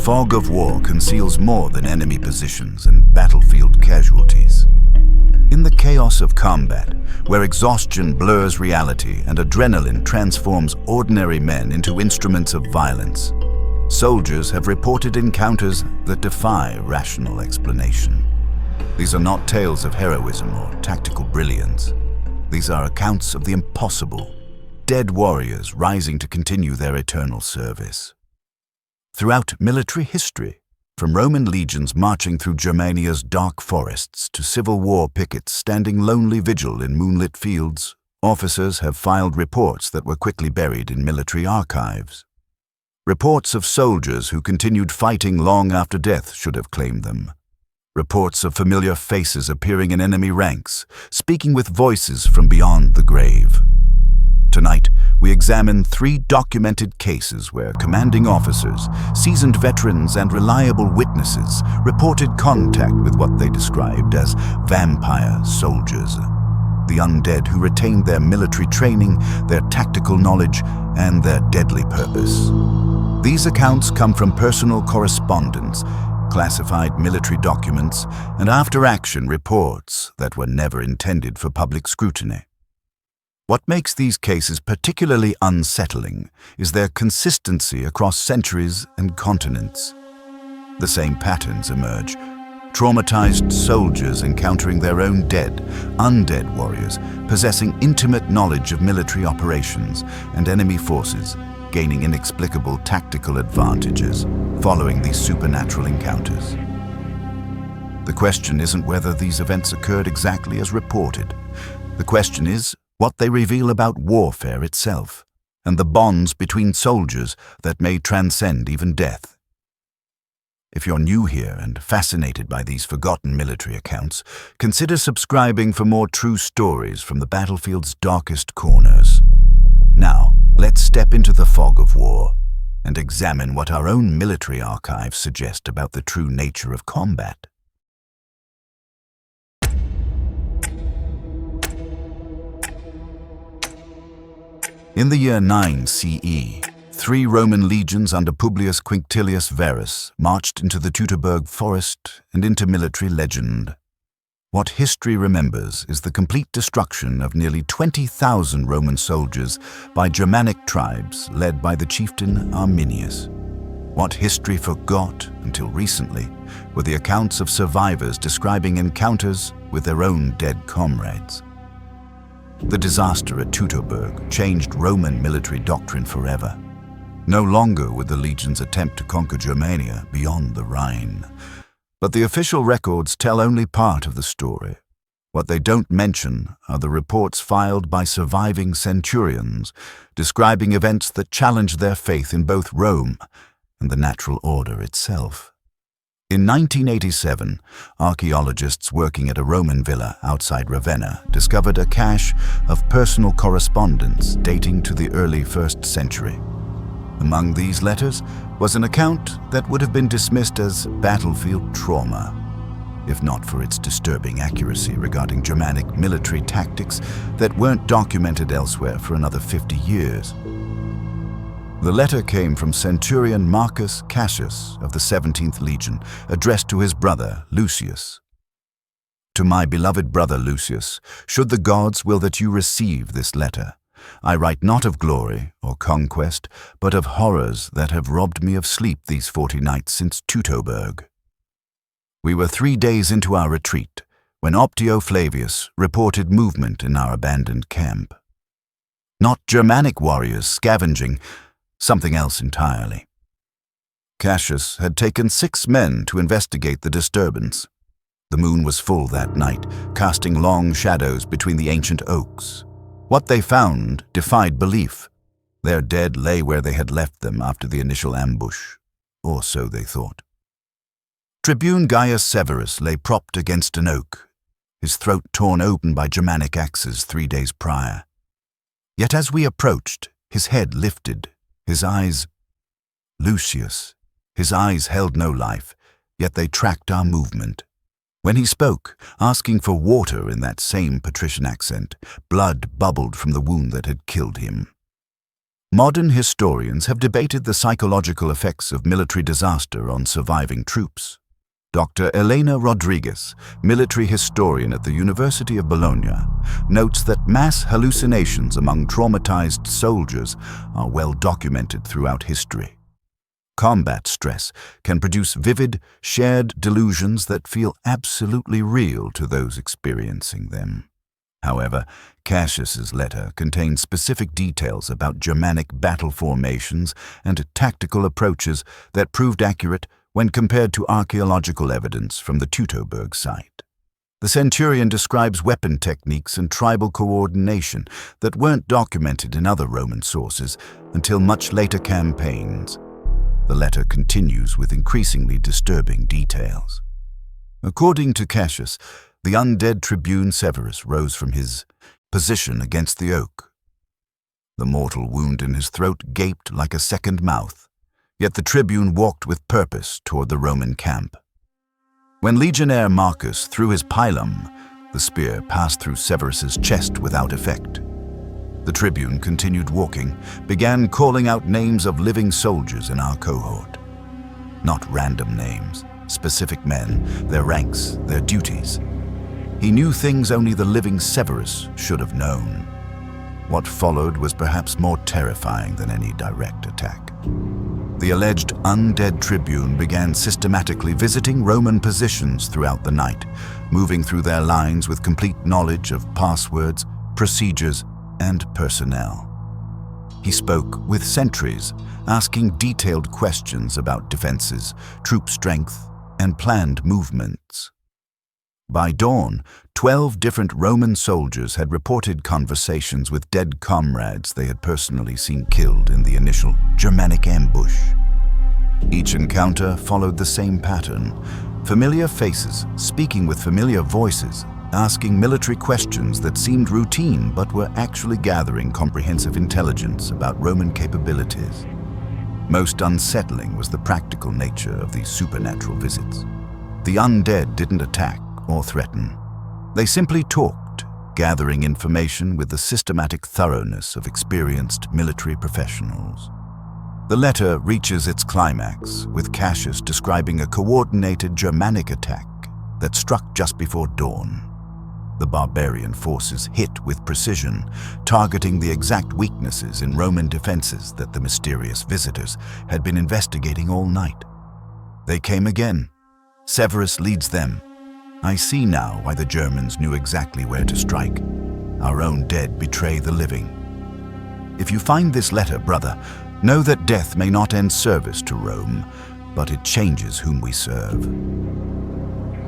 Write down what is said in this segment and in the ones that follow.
fog of war conceals more than enemy positions and battlefield casualties. In the chaos of combat, where exhaustion blurs reality and adrenaline transforms ordinary men into instruments of violence, soldiers have reported encounters that defy rational explanation. These are not tales of heroism or tactical brilliance. These are accounts of the impossible, dead warriors rising to continue their eternal service. Throughout military history, from Roman legions marching through Germania's dark forests to Civil War pickets standing lonely vigil in moonlit fields, officers have filed reports that were quickly buried in military archives. Reports of soldiers who continued fighting long after death should have claimed them. Reports of familiar faces appearing in enemy ranks, speaking with voices from beyond the grave. Tonight, we examine 3 documented cases where commanding officers, seasoned veterans, and reliable witnesses reported contact with what they described as vampire soldiers, the undead who retained their military training, their tactical knowledge, and their deadly purpose. These accounts come from personal correspondence, classified military documents, and after-action reports that were never intended for public scrutiny. What makes these cases particularly unsettling is their consistency across centuries and continents. The same patterns emerge: traumatized soldiers encountering their own dead, undead warriors, possessing intimate knowledge of military operations, and enemy forces gaining inexplicable tactical advantages following these supernatural encounters. The question isn't whether these events occurred exactly as reported. The question is what they reveal about warfare itself, and the bonds between soldiers that may transcend even death. If you're new here and fascinated by these forgotten military accounts, consider subscribing for more true stories from the battlefield's darkest corners. Now, let's step into the fog of war and examine what our own military archives suggest about the true nature of combat. In the year 9 CE, 3 Roman legions under Publius Quinctilius Verus marched into the Teutoburg forest and into military legend. What history remembers is the complete destruction of nearly 20,000 Roman soldiers by Germanic tribes led by the chieftain Arminius. What history forgot until recently were the accounts of survivors describing encounters with their own dead comrades. The disaster at Teutoburg changed Roman military doctrine forever. No longer would the legions attempt to conquer Germania beyond the Rhine. But the official records tell only part of the story. What they don't mention are the reports filed by surviving centurions, describing events that challenged their faith in both Rome and the natural order itself. In 1987, archaeologists working at a Roman villa outside Ravenna discovered a cache of personal correspondence dating to the early 1st century. Among these letters was an account that would have been dismissed as battlefield trauma, if not for its disturbing accuracy regarding Germanic military tactics that weren't documented elsewhere for another 50 years. The letter came from Centurion Marcus Cassius of the 17th Legion, addressed to his brother Lucius. To my beloved brother Lucius, should the gods will that you receive this letter, I write not of glory or conquest, but of horrors that have robbed me of sleep these 40 nights since Teutoburg. We were 3 days into our retreat when Optio Flavius reported movement in our abandoned camp. Not Germanic warriors scavenging, something else entirely. Cassius had taken 6 men to investigate the disturbance. The moon was full that night, casting long shadows between the ancient oaks. What they found defied belief. Their dead lay where they had left them after the initial ambush, or so they thought. Tribune Gaius Severus lay propped against an oak, his throat torn open by Germanic axes 3 days prior. Yet as we approached, his head lifted, his eyes... Lucius. His eyes held no life, yet they tracked our movement. When he spoke, asking for water in that same patrician accent, blood bubbled from the wound that had killed him. Modern historians have debated the psychological effects of military disaster on surviving troops. Dr. Elena Rodriguez, military historian at the University of Bologna, notes that mass hallucinations among traumatized soldiers are well documented throughout history. Combat stress can produce vivid, shared delusions that feel absolutely real to those experiencing them. However, Cassius's letter contains specific details about Germanic battle formations and tactical approaches that proved accurate when compared to archaeological evidence from the Teutoburg site. The Centurion describes weapon techniques and tribal coordination that weren't documented in other Roman sources until much later campaigns. The letter continues with increasingly disturbing details. According to Cassius, the undead tribune Severus rose from his position against the oak. The mortal wound in his throat gaped like a second mouth, yet the tribune walked with purpose toward the Roman camp. When legionnaire Marcus threw his pilum, the spear passed through Severus's chest without effect. The tribune continued walking, began calling out names of living soldiers in our cohort. Not random names, specific men, their ranks, their duties. He knew things only the living Severus should have known. What followed was perhaps more terrifying than any direct attack. The alleged undead tribune began systematically visiting Roman positions throughout the night, moving through their lines with complete knowledge of passwords, procedures, and personnel. He spoke with sentries, asking detailed questions about defenses, troop strength, and planned movements. By dawn, 12 different Roman soldiers had reported conversations with dead comrades they had personally seen killed in the initial Germanic ambush. Each encounter followed the same pattern: familiar faces speaking with familiar voices, asking military questions that seemed routine but were actually gathering comprehensive intelligence about Roman capabilities. Most unsettling was the practical nature of these supernatural visits. The undead didn't attack or threaten. They simply talked, gathering information with the systematic thoroughness of experienced military professionals. The letter reaches its climax with Cassius describing a coordinated Germanic attack that struck just before dawn. The barbarian forces hit with precision, targeting the exact weaknesses in Roman defenses that the mysterious visitors had been investigating all night. They came again. Severus leads them. I see now why the Germans knew exactly where to strike. Our own dead betray the living. If you find this letter, brother, know that death may not end service to Rome, but it changes whom we serve.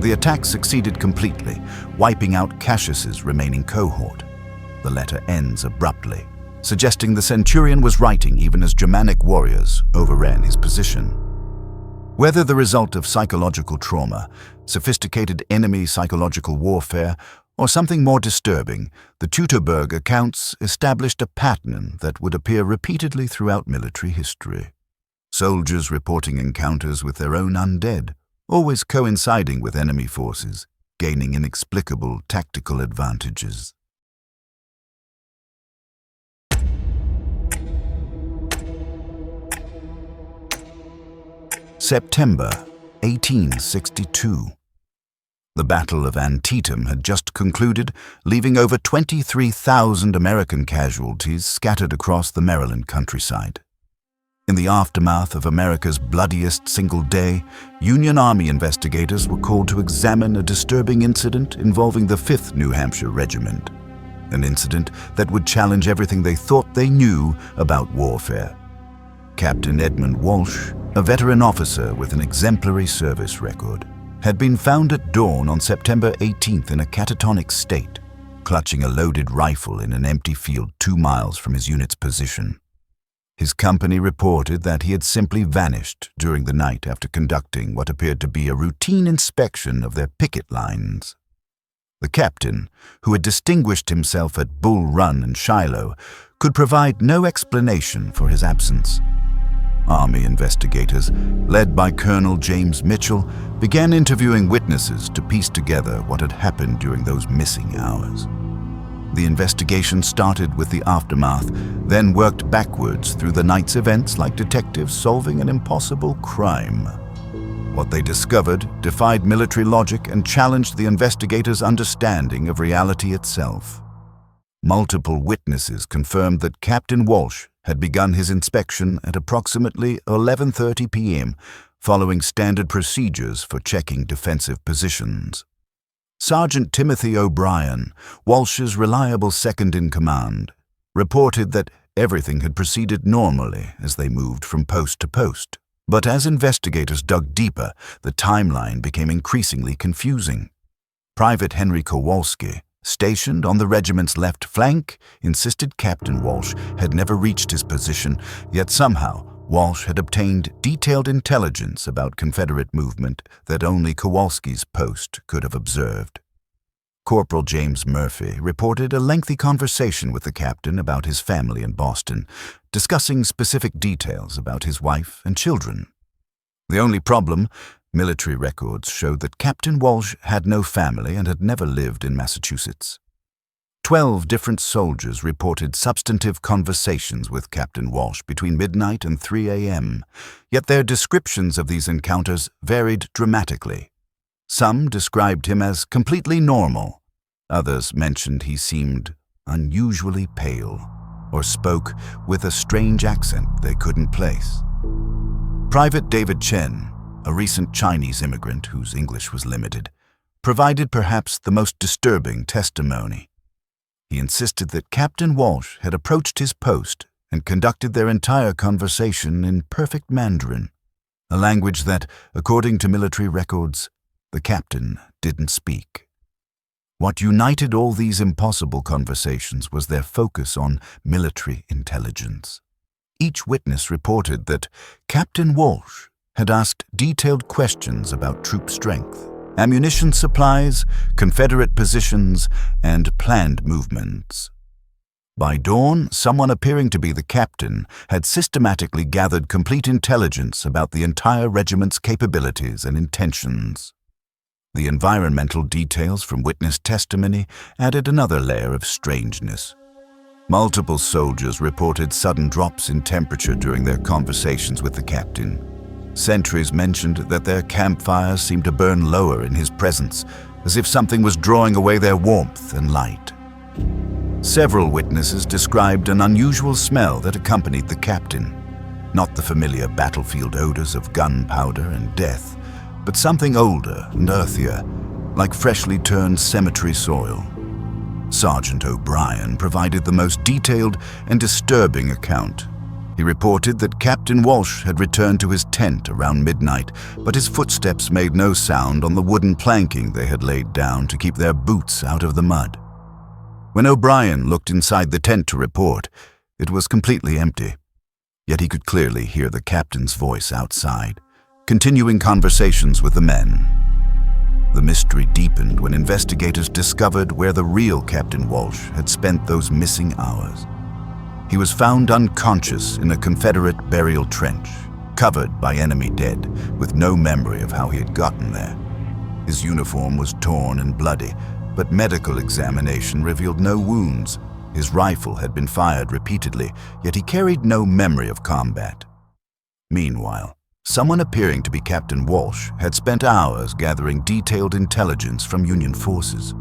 The attack succeeded completely, wiping out Cassius's remaining cohort. The letter ends abruptly, suggesting the Centurion was writing even as Germanic warriors overran his position. Whether the result of psychological trauma, sophisticated enemy psychological warfare, or something more disturbing, the Teutoburg accounts established a pattern that would appear repeatedly throughout military history. Soldiers reporting encounters with their own undead, always coinciding with enemy forces, gaining inexplicable tactical advantages. September 1862. The Battle of Antietam had just concluded, leaving over 23,000 American casualties scattered across the Maryland countryside. In the aftermath of America's bloodiest single day, Union Army investigators were called to examine a disturbing incident involving the 5th New Hampshire Regiment, an incident that would challenge everything they thought they knew about warfare. Captain Edmund Walsh, a veteran officer with an exemplary service record, had been found at dawn on September 18th in a catatonic state, clutching a loaded rifle in an empty field 2 miles from his unit's position. His company reported that he had simply vanished during the night after conducting what appeared to be a routine inspection of their picket lines. The captain, who had distinguished himself at Bull Run and Shiloh, could provide no explanation for his absence. Army investigators, led by Colonel James Mitchell, began interviewing witnesses to piece together what had happened during those missing hours. The investigation started with the aftermath, then worked backwards through the night's events like detectives solving an impossible crime. What they discovered defied military logic and challenged the investigators' understanding of reality itself. Multiple witnesses confirmed that Captain Walsh had begun his inspection at approximately 11:30 p.m., following standard procedures for checking defensive positions. Sergeant Timothy O'Brien, Walsh's reliable second-in-command, reported that everything had proceeded normally as they moved from post to post. But as investigators dug deeper, the timeline became increasingly confusing. Private Henry Kowalski, stationed on the regiment's left flank, insisted Captain Walsh had never reached his position, yet somehow Walsh had obtained detailed intelligence about Confederate movement that only Kowalski's post could have observed. Corporal James Murphy reported a lengthy conversation with the captain about his family in Boston, discussing specific details about his wife and children. The only problem, military records showed that Captain Walsh had no family and had never lived in Massachusetts. 12 different soldiers reported substantive conversations with Captain Walsh between midnight and 3 a.m., yet their descriptions of these encounters varied dramatically. Some described him as completely normal. Others mentioned he seemed unusually pale or spoke with a strange accent they couldn't place. Private David Chen, a recent Chinese immigrant whose English was limited, provided perhaps the most disturbing testimony. He insisted that Captain Walsh had approached his post and conducted their entire conversation in perfect Mandarin, a language that, according to military records, the captain didn't speak. What united all these impossible conversations was their focus on military intelligence. Each witness reported that Captain Walsh had asked detailed questions about troop strength, ammunition supplies, Confederate positions, and planned movements. By dawn, someone appearing to be the captain had systematically gathered complete intelligence about the entire regiment's capabilities and intentions. The environmental details from witness testimony added another layer of strangeness. Multiple soldiers reported sudden drops in temperature during their conversations with the captain. Sentries mentioned that their campfires seemed to burn lower in his presence, as if something was drawing away their warmth and light. Several witnesses described an unusual smell that accompanied the captain, not the familiar battlefield odors of gunpowder and death, but something older and earthier, like freshly turned cemetery soil. Sergeant O'Brien provided the most detailed and disturbing account. He reported that Captain Walsh had returned to his tent around midnight, but his footsteps made no sound on the wooden planking they had laid down to keep their boots out of the mud. When O'Brien looked inside the tent to report, it was completely empty. Yet he could clearly hear the captain's voice outside, continuing conversations with the men. The mystery deepened when investigators discovered where the real Captain Walsh had spent those missing hours. He was found unconscious in a Confederate burial trench, covered by enemy dead, with no memory of how he had gotten there. His uniform was torn and bloody, but medical examination revealed no wounds. His rifle had been fired repeatedly, yet he carried no memory of combat. Meanwhile, someone appearing to be Captain Walsh had spent hours gathering detailed intelligence from Union forces.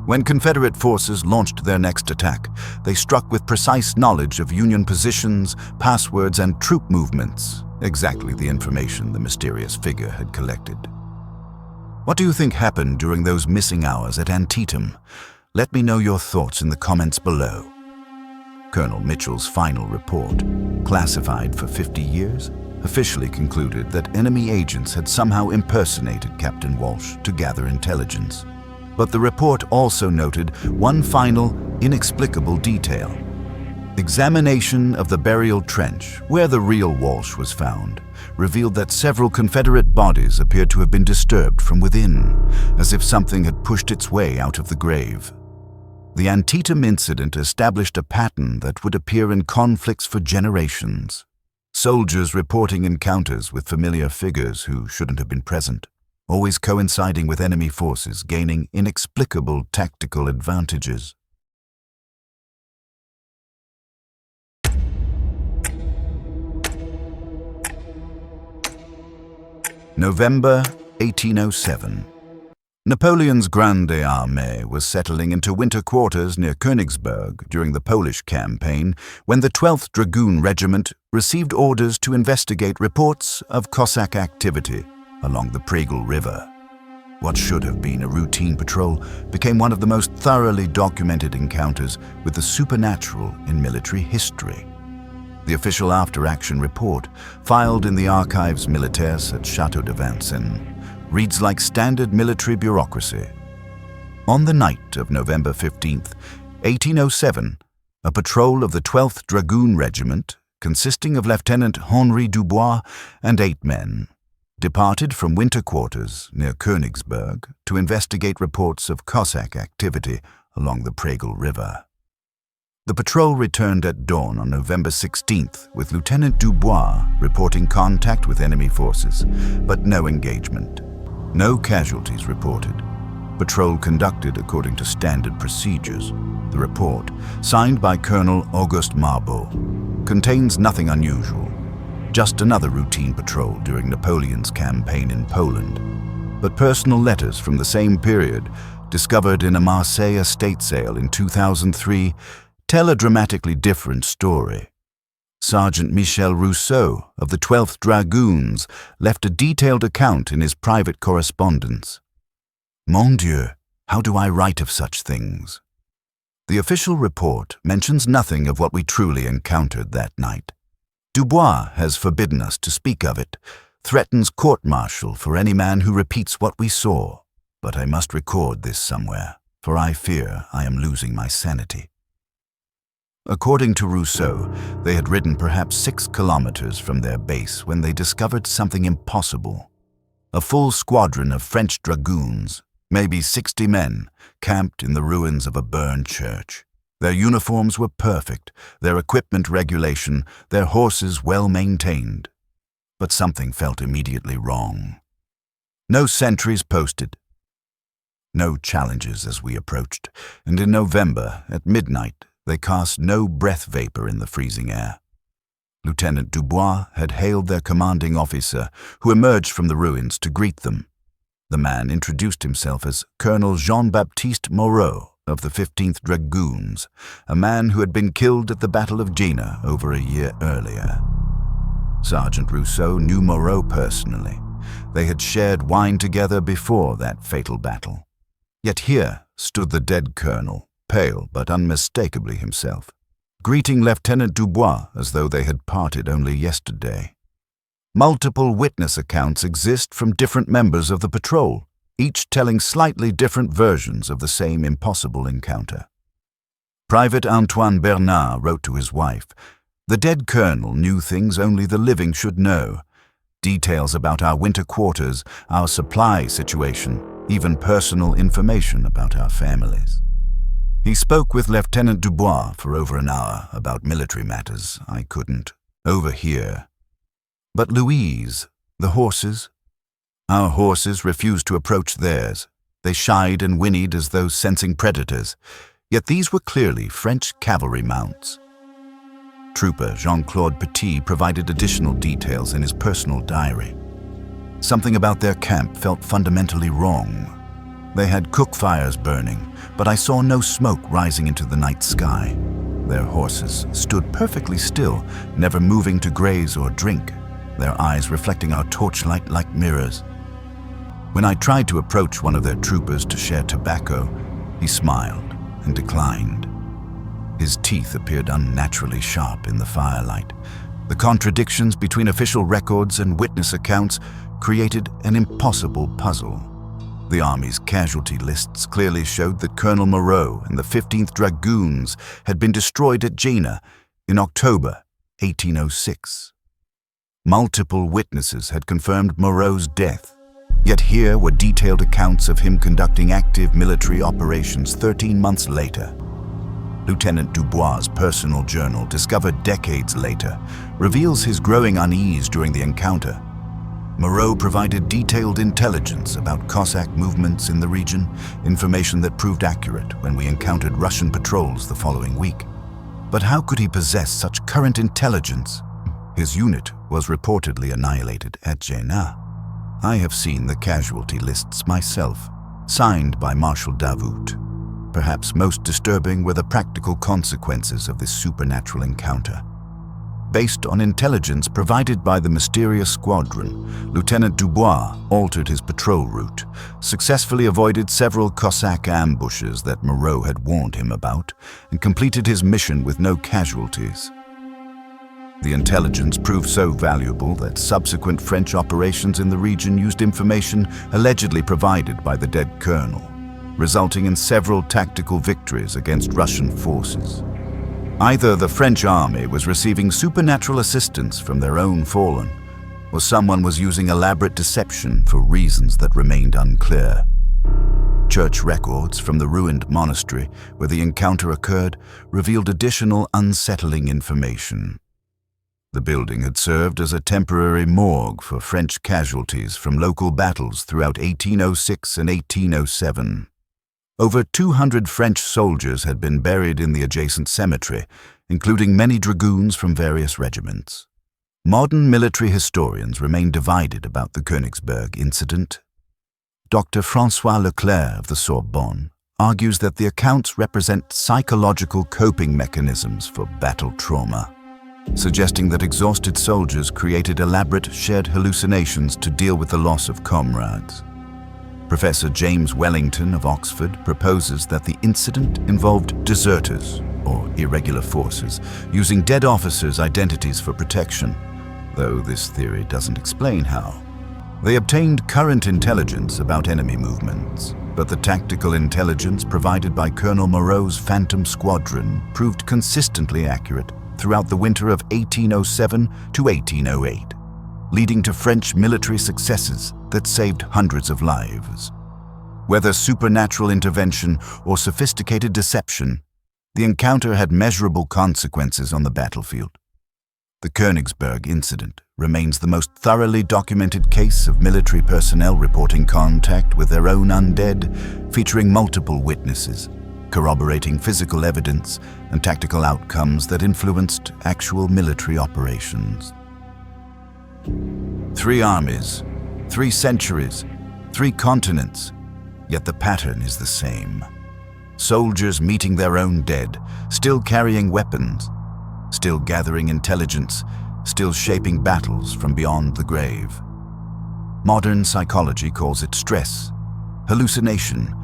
When Confederate forces launched their next attack, they struck with precise knowledge of Union positions, passwords, and troop movements, exactly the information the mysterious figure had collected. What do you think happened during those missing hours at Antietam? Let me know your thoughts in the comments below. Colonel Mitchell's final report, classified for 50 years, officially concluded that enemy agents had somehow impersonated Captain Walsh to gather intelligence. But the report also noted one final, inexplicable detail. Examination of the burial trench, where the real Walsh was found, revealed that several Confederate bodies appeared to have been disturbed from within, as if something had pushed its way out of the grave. The Antietam incident established a pattern that would appear in conflicts for generations. Soldiers reporting encounters with familiar figures who shouldn't have been present, always coinciding with enemy forces gaining inexplicable tactical advantages. November 1807. Napoleon's Grande Armée was settling into winter quarters near Königsberg during the Polish campaign when the 12th Dragoon Regiment received orders to investigate reports of Cossack activity along the Pregel River. What should have been a routine patrol became one of the most thoroughly documented encounters with the supernatural in military history. The official after-action report, filed in the Archives Militaires at Château de Vincennes, reads like standard military bureaucracy. On the night of November 15th, 1807, a patrol of the 12th Dragoon Regiment, consisting of Lieutenant Henri Dubois and 8 men, departed from winter quarters near Königsberg to investigate reports of Cossack activity along the Pregel River. The patrol returned at dawn on November 16th with Lieutenant Dubois reporting contact with enemy forces, but no engagement. No casualties reported. Patrol conducted according to standard procedures. The report, signed by Colonel Auguste Marbeau, contains nothing unusual. Just another routine patrol during Napoleon's campaign in Poland. But personal letters from the same period, discovered in a Marseille estate sale in 2003, tell a dramatically different story. Sergeant Michel Rousseau of the 12th Dragoons left a detailed account in his private correspondence. Mon Dieu, how do I write of such things? The official report mentions nothing of what we truly encountered that night. Dubois has forbidden us to speak of it, threatens court-martial for any man who repeats what we saw. But I must record this somewhere, for I fear I am losing my sanity. According to Rousseau, they had ridden perhaps 6 kilometers from their base when they discovered something impossible. A full squadron of French dragoons, maybe 60 men, camped in the ruins of a burned church. Their uniforms were perfect, their equipment regulation, their horses well maintained. But something felt immediately wrong. No sentries posted. No challenges as we approached, and in November, at midnight, they cast no breath vapor in the freezing air. Lieutenant Dubois had hailed their commanding officer, who emerged from the ruins to greet them. The man introduced himself as Colonel Jean-Baptiste Moreau of the 15th Dragoons, a man who had been killed at the Battle of Jena over a year earlier. Sergeant Rousseau knew Moreau personally. They had shared wine together before that fatal battle. Yet here stood the dead colonel, pale but unmistakably himself, greeting Lieutenant Dubois as though they had parted only yesterday. Multiple witness accounts exist from different members of the patrol, each telling slightly different versions of the same impossible encounter. Private Antoine Bernard wrote to his wife, "The dead colonel knew things only the living should know. Details about our winter quarters, our supply situation, even personal information about our families." He spoke with Lieutenant Dubois for over an hour about military matters I couldn't overhear. But Louise, the horses? Our horses refused to approach theirs. They shied and whinnied as though sensing predators, yet these were clearly French cavalry mounts. Trooper Jean-Claude Petit provided additional details in his personal diary. Something about their camp felt fundamentally wrong. They had cook fires burning, but I saw no smoke rising into the night sky. Their horses stood perfectly still, never moving to graze or drink, their eyes reflecting our torchlight like mirrors. When I tried to approach one of their troopers to share tobacco, he smiled and declined. His teeth appeared unnaturally sharp in the firelight. The contradictions between official records and witness accounts created an impossible puzzle. The Army's casualty lists clearly showed that Colonel Moreau and the 15th Dragoons had been destroyed at Jena in October 1806. Multiple witnesses had confirmed Moreau's death, yet here were detailed accounts of him conducting active military operations 13 months later. Lieutenant Dubois' personal journal, discovered decades later, reveals his growing unease during the encounter. Moreau provided detailed intelligence about Cossack movements in the region, information that proved accurate when we encountered Russian patrols the following week. But how could he possess such current intelligence? His unit was reportedly annihilated at Jena. I have seen the casualty lists myself, signed by Marshal Davout. Perhaps most disturbing were the practical consequences of this supernatural encounter. Based on intelligence provided by the mysterious squadron, Lieutenant Dubois altered his patrol route, successfully avoided several Cossack ambushes that Moreau had warned him about, and completed his mission with no casualties. The intelligence proved so valuable that subsequent French operations in the region used information allegedly provided by the dead colonel, resulting in several tactical victories against Russian forces. Either the French army was receiving supernatural assistance from their own fallen, or someone was using elaborate deception for reasons that remained unclear. Church records from the ruined monastery where the encounter occurred revealed additional unsettling information. The building had served as a temporary morgue for French casualties from local battles throughout 1806 and 1807. Over 200 French soldiers had been buried in the adjacent cemetery, including many dragoons from various regiments. Modern military historians remain divided about the Königsberg incident. Dr. François Leclerc of the Sorbonne argues that the accounts represent psychological coping mechanisms for battle trauma, suggesting that exhausted soldiers created elaborate shared hallucinations to deal with the loss of comrades. Professor James Wellington of Oxford proposes that the incident involved deserters, or irregular forces, using dead officers' identities for protection, though this theory doesn't explain how. They obtained current intelligence about enemy movements, but the tactical intelligence provided by Colonel Moreau's Phantom Squadron proved consistently accurate throughout the winter of 1807 to 1808, leading to French military successes that saved hundreds of lives. Whether supernatural intervention or sophisticated deception, the encounter had measurable consequences on the battlefield. The Königsberg incident remains the most thoroughly documented case of military personnel reporting contact with their own undead, featuring multiple witnesses, corroborating physical evidence and tactical outcomes that influenced actual military operations. 3 armies, 3 centuries, 3 continents, yet the pattern is the same. Soldiers meeting their own dead, still carrying weapons, still gathering intelligence, still shaping battles from beyond the grave. Modern psychology calls it stress, hallucination,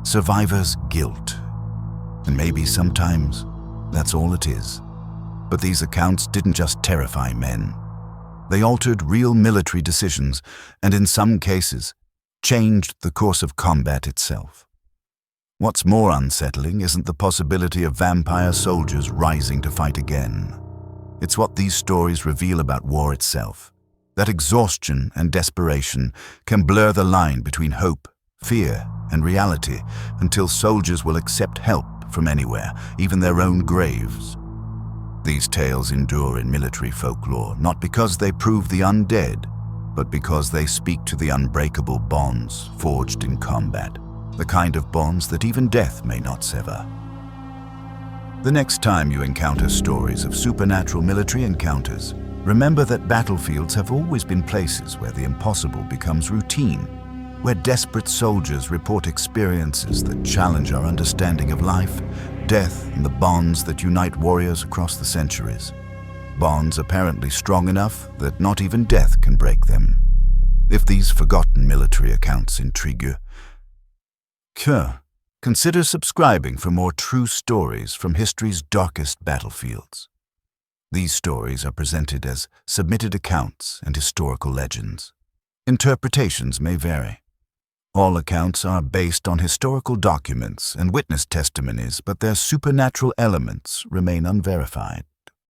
survivor's guilt. And maybe sometimes that's all it is. But these accounts didn't just terrify men. They altered real military decisions and, in some cases, changed the course of combat itself. What's more unsettling isn't the possibility of vampire soldiers rising to fight again. It's what these stories reveal about war itself, that exhaustion and desperation can blur the line between hope, fear, and reality until soldiers will accept help from anywhere, even their own graves. These tales endure in military folklore, not because they prove the undead, but because they speak to the unbreakable bonds forged in combat, the kind of bonds that even death may not sever. The next time you encounter stories of supernatural military encounters, remember that battlefields have always been places where the impossible becomes routine, where desperate soldiers report experiences that challenge our understanding of life, death, and the bonds that unite warriors across the centuries. Bonds apparently strong enough that not even death can break them. If these forgotten military accounts intrigue you, consider subscribing for more true stories from history's darkest battlefields. These stories are presented as submitted accounts and historical legends. Interpretations may vary. All accounts are based on historical documents and witness testimonies, but their supernatural elements remain unverified.